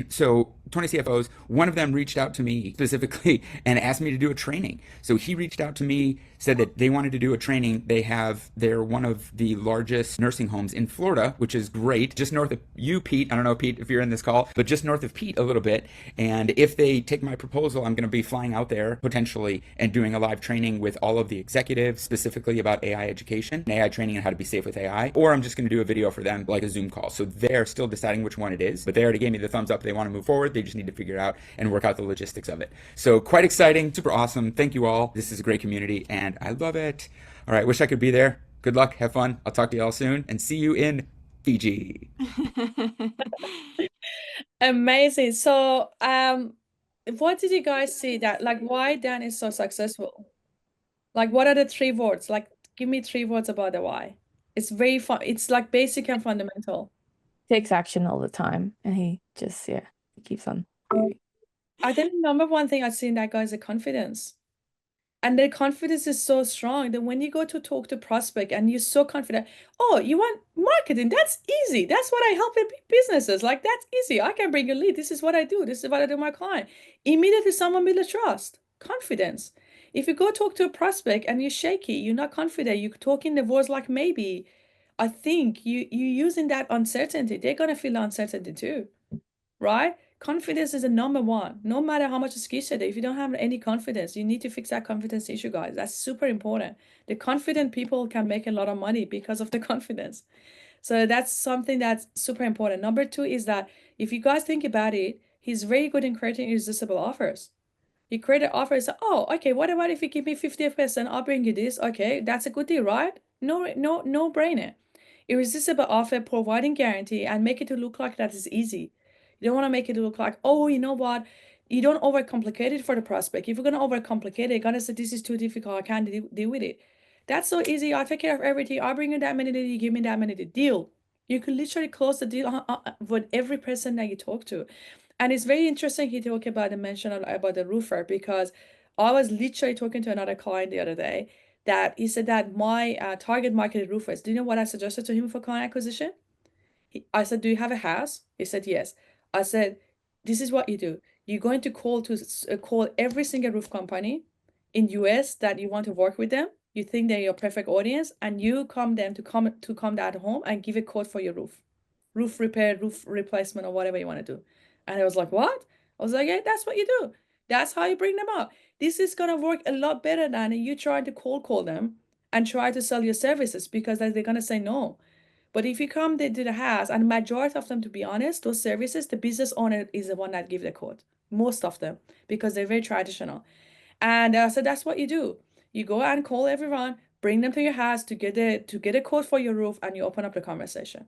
so 20 CFOs, one of them reached out to me specifically and asked me to do a training. So he reached out to me, said that they wanted to do a training. They're one of the largest nursing homes in Florida, which is great, just north of you, Pete. I don't know, Pete, if you're in this call, but just north of Pete a little bit. And if they take my proposal, I'm going to be flying out there potentially and doing a live training with all of the executives, specifically about AI education, AI training and how to be safe with AI, or I'm just going to do a video for them, like a Zoom call. So they're still deciding which one it is, but they already gave me the thumbs up. They want to move forward. They just need to figure it out and work out the logistics of it. So quite exciting, super awesome. Thank you all. This is a great community and I love it. All right, wish I could be there. Good luck, have fun. I'll talk to you all soon and see you in Fiji. Amazing. So, what did you guys see why Dan is so successful? Like, what are the 3 words? Like, give me 3 words about the why. It's very fun. It's like basic and fundamental. takes action all the time, and he just he keeps on moving. I think the number one thing I've seen that guy is the confidence. And their confidence is so strong that when you go to talk to prospect and you're so confident, oh, you want marketing? That's easy. That's what I help in businesses. Like, that's easy. I can bring a lead. This is what I do. This is what I do with my client. Immediately, someone builds trust, confidence. If you go talk to a prospect and you're shaky, you're not confident, you talk in the words like maybe, I think you using that uncertainty. They're gonna feel uncertainty too, right? Confidence is the number one. No matter how much skill set, if you don't have any confidence, you need to fix that confidence issue, guys. That's super important. The confident people can make a lot of money because of the confidence. So that's something that's super important. Number two is that if you guys think about it, he's very good in creating irresistible offers. He created offers. Oh, okay. What about if you give me 50%? I'll bring you this. Okay, that's a good deal, right? No brainer. Irresistible offer, providing guarantee, and make it to look like that is easy. You don't want to make it look like, oh, you know what? You don't overcomplicate it for the prospect. If you're gonna overcomplicate it, you're gonna say this is too difficult. I can't deal with it. That's so easy. I take care of everything. I'll bring you that many. You give me that many. The deal. You can literally close the deal with every person that you talk to. And it's very interesting he talked about the mention about the roofer, because I was literally talking to another client the other day that he said that my target market roofers. Do you know what I suggested to him for client acquisition? I said, do you have a house? He said, yes. I said, this is what you do. You're going to call every single roof company in US that you want to work with them. You think they're your perfect audience, and you come them to come to that home and give a quote for your roof repair, roof replacement, or whatever you want to do. And I was like, what? I was like, yeah, that's what you do. That's how you bring them up. This is gonna work a lot better than you trying to call them and try to sell your services, because they're gonna say no. But if you come to the house, and majority of them, to be honest, those services, the business owner is the one that give the quote. Most of them, because they're very traditional. And so that's what you do. You go and call everyone, bring them to your house to get a quote for your roof, and you open up the conversation.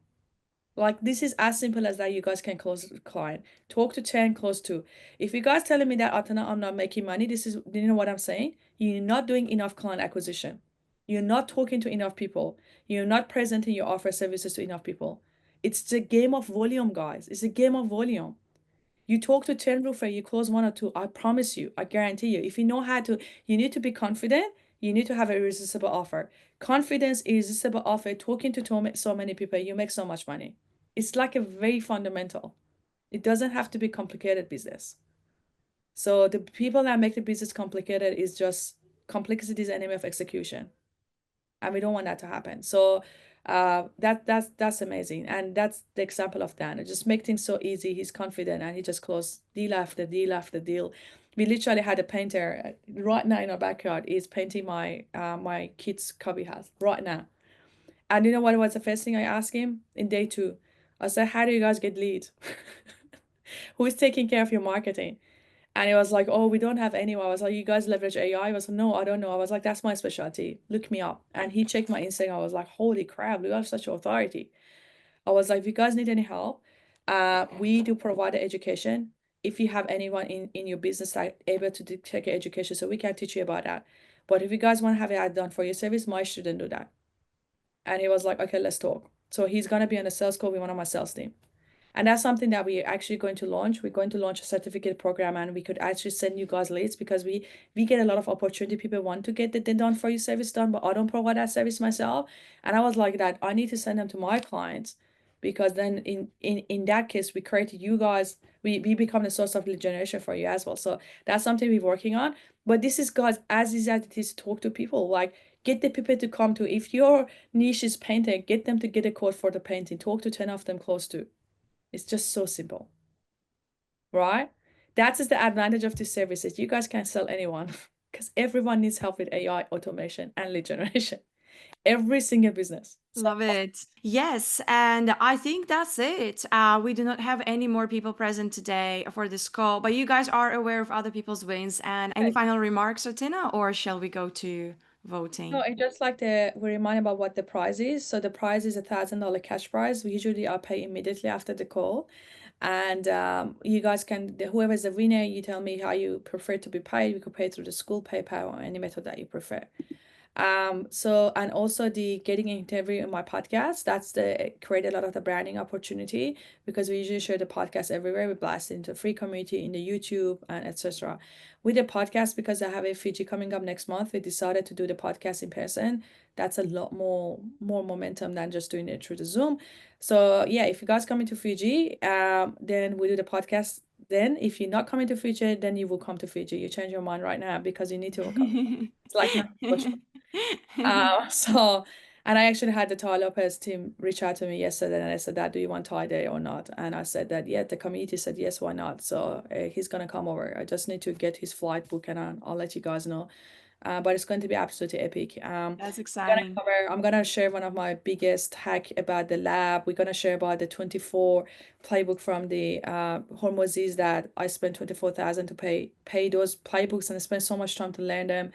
Like, this is as simple as that. You guys can close the client. Talk to 10, close 2. If you guys telling me that, Atana, I'm not making money, this is, you know what I'm saying? You're not doing enough client acquisition. You're not talking to enough people. You're not presenting your offer services to enough people. It's the game of volume, guys. It's a game of volume. You talk to 10 roofer, you close 1 or 2. I promise you, I guarantee you. If you know how to, you need to be confident. You need to have a irresistible offer. Confidence, irresistible offer, talking to so many people, you make so much money. It's like a very fundamental. It doesn't have to be complicated business. So the people that make the business complicated is just complexity is the enemy of execution. And we don't want that to happen. So that's amazing. And that's the example of Dan. It just make things so easy. He's confident, and he just closed deal after deal after deal. We literally had a painter right now in our backyard is painting my my kids' cubby house right now. And you know what was the first thing I asked him in day 2? I said, how do you guys get leads? Who is taking care of your marketing? And it was like, oh, we don't have anyone. I was like, you guys leverage AI? I was like, no, I don't know. I was like, that's my specialty. Look me up. And he checked my Instagram. I was like, holy crap, you have such authority. I was like, if you guys need any help, we do provide education. If you have anyone in your business that able to take education, so we can teach you about that. But if you guys want to have it done for your service, my student do that. And he was like, okay, let's talk. So he's going to be on a sales call with one of my sales team. And that's something that we're actually going to launch. We're going to launch a certificate program, and we could actually send you guys leads, because we get a lot of opportunity. People want to get the done for you service done, but I don't provide that service myself. And I was like that, I need to send them to my clients, because then in that case, we create you guys, we become the source of lead generation for you as well. So that's something we're working on. But this is, guys, as easy as it is to talk to people. Like, get the people to come to, if your niche is painting, get them to get a quote for the painting. Talk to 10 of them close to. It's just so simple, right? That is the advantage of this services. You guys can sell anyone, because everyone needs help with AI, automation, and lead generation. Every single business. Love it. Yes, and I think that's it. We do not have any more people present today for this call, but you guys are aware of other people's wins. And any final remarks, Tina, or shall we go to voting? No, I just like to remind about what the prize is. So the prize is $1,000 cash prize. We usually are pay immediately after the call. And you guys can, whoever's the winner, you tell me how you prefer to be paid. We could pay through the school, PayPal, or any method that you prefer. So, and also the getting an interview in my podcast, that's the create a lot of the branding opportunity, because we usually share the podcast everywhere. We blast it into a free community in the YouTube and etc. With the podcast, because I have a Fiji coming up next month, we decided to do the podcast in person. That's a lot more momentum than just doing it through the Zoom. So yeah, if you guys coming to Fiji, then we do the podcast. Then if you're not coming to Fiji, then you will come to Fiji. You change your mind right now because you need to come. It's like not so, and I actually had the Thai Lopez team reach out to me yesterday, and I said that, do you want Thai Day or not? And I said that, yeah, the committee said yes, why not? So he's gonna come over. I just need to get his flight book, and I'll let you guys know. But it's going to be absolutely epic. That's exciting. I'm gonna share one of my biggest hack about the lab. We're gonna share about the 24 playbook from the Hormozis that I spent 24,000 to pay those playbooks, and I spent so much time to learn them.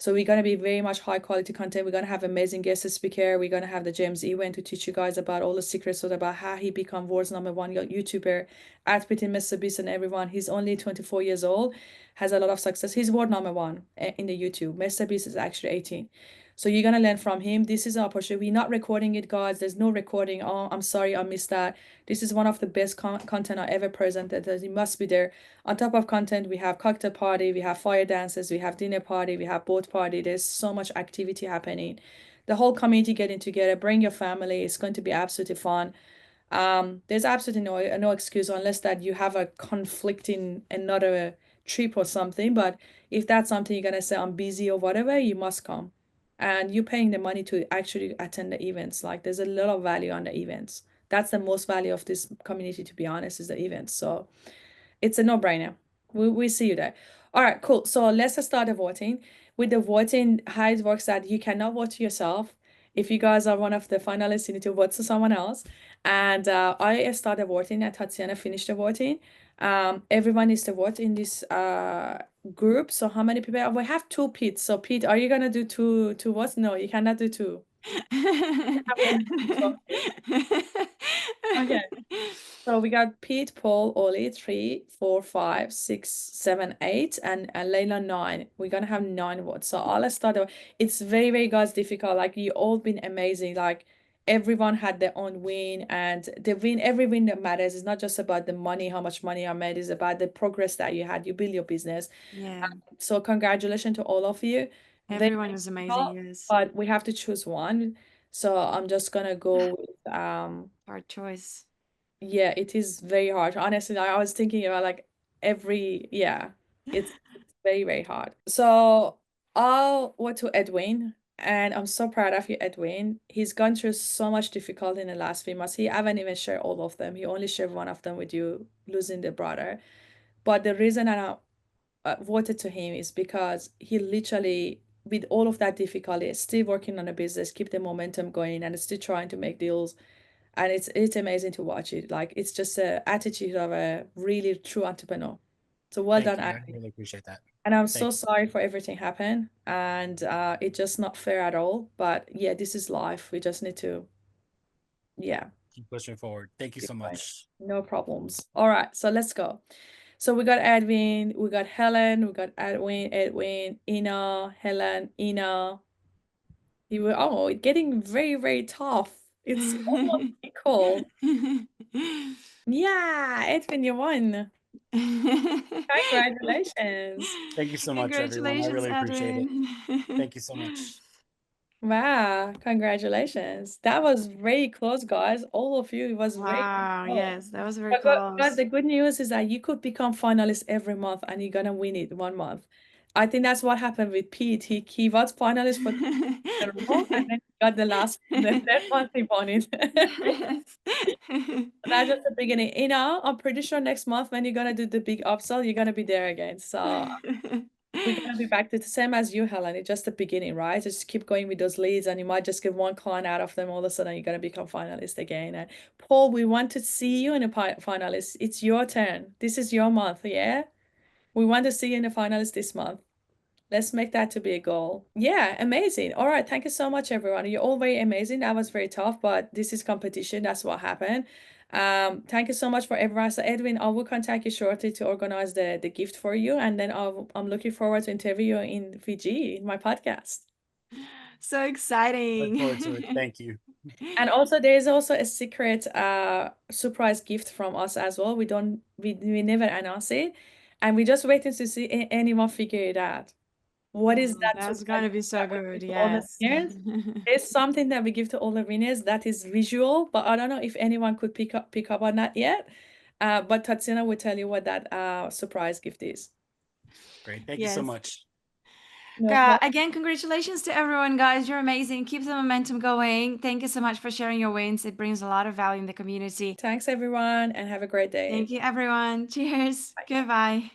So we're gonna be very much high quality content. We're gonna have amazing guest speaker. We're gonna have the James Edwin to teach you guys about all the secrets about how he become world's #1 YouTuber, outwitting Mr. Beast and everyone. He's only 24 years old, has a lot of success. He's world #1 in the YouTube. Mr. Beast is actually 18. So you're gonna learn from him. This is an opportunity. We're not recording it, guys. There's no recording. Oh, I'm sorry, I missed that. This is one of the best content I ever presented. It must be there. On top of content, we have cocktail party, we have fire dances, we have dinner party, we have boat party. There's so much activity happening. The whole community getting together. Bring your family. It's going to be absolutely fun. There's absolutely no excuse unless that you have a conflicting another trip or something. But if that's something you're gonna say I'm busy or whatever, you must come. And you're paying the money to actually attend the events. Like there's a lot of value on the events. That's the most value of this community, to be honest, is the events. So it's a no-brainer. We see you there. All right, cool. So let's start the voting. With the voting, how it works that you cannot vote to yourself. If you guys are one of the finalists, you need to vote to someone else. And I started voting and Tatiana finished the voting. Everyone needs to vote in this group. So how many people? We have two Pete. So Pete, are you gonna do two votes? No, you cannot do two. Okay. So we got Pete, Paul, Oli, 3, 4, 5, 6, 7, 8, and Leila 9. We're gonna have 9 votes. So let's start. It's very, guys, difficult. Like you all been amazing. Like everyone had their own win, and every win that matters. It's not just about the money, how much money I made. It's about the progress that you had. You build your business. Yeah. So congratulations to all of you. Everyone was amazing, yes. But we have to choose one. So I'm just gonna go with Hard choice. yeah, it is very hard. Honestly, I was thinking about like it's very hard. So I'll go to Edwin, and I'm so proud of you, Edwin. He's gone through so much difficulty in the last few months. He haven't even shared all of them. He only shared one of them with you, losing the brother. But the reason I voted to him is because he literally, with all of that difficulty, is still working on a business, keep the momentum going, and is still trying to make deals. And it's amazing to watch it. Like it's just a attitude of a really true entrepreneur. So well Thank done, you. I Ashley. really appreciate that. And I'm Thank so you. sorry for everything happened. And it's just not fair at all. But yeah, this is life. We just need to, yeah, Keep pushing forward. Thank you keep so going. much. No problems. All right, so let's go. So we got Edwin, we got Helen, we got Edwin, Ina, Helen, Ina. It's getting very tough. It's almost equal. Yeah, Edwin, you won. Congratulations. Thank you so much, everyone. I Congratulations, really appreciate it. Edwin. Thank you so much. Wow, congratulations. That was very close, guys. All of you, it was very Wow, close. yes, that was very But close. the good news is that you could become finalist every month and you're gonna win it 1 month. I think that's what happened with Pete. He was finalist for a row, and then he got the third month he won it. That's just the beginning. I'm pretty sure next month when you're gonna do the big upsell, you're gonna be there again. So we're gonna be back to the same as you, Helen. It's just the beginning, right? Just keep going with those leads, and you might just get one client out of them. All of a sudden, you're gonna become finalist again. And Paul, we want to see you in a finalist. It's your turn. This is your month, yeah. We want to see you in a finalist this month. Let's make that to be a goal. Yeah, amazing. All right, thank you so much, everyone. You're all very amazing. That was very tough, but this is competition. That's what happened. Thank you so much for everyone. So Edwin, I will contact you shortly to organize the gift for you, and then I'm looking forward to interview you in Fiji in my podcast. So Look exciting. forward to it. Thank you. And also there is also a secret surprise gift from us as well. We never announce it, and we're just waiting to see anyone figure it out. What is that That's surprise gonna be gift so that we good. give to all the Yes. winners? There's something that we give to all the winners that is visual, but I don't know if anyone could pick up on that yet. But Tatiana will tell you what that surprise gift is. Great. Thank you so Yes. much. No problem. Again, congratulations to everyone, guys. You're amazing. Keep the momentum going. Thank you so much for sharing your wins. It brings a lot of value in the community. Thanks everyone, and have a great day. Thank you, everyone. Cheers. Goodbye.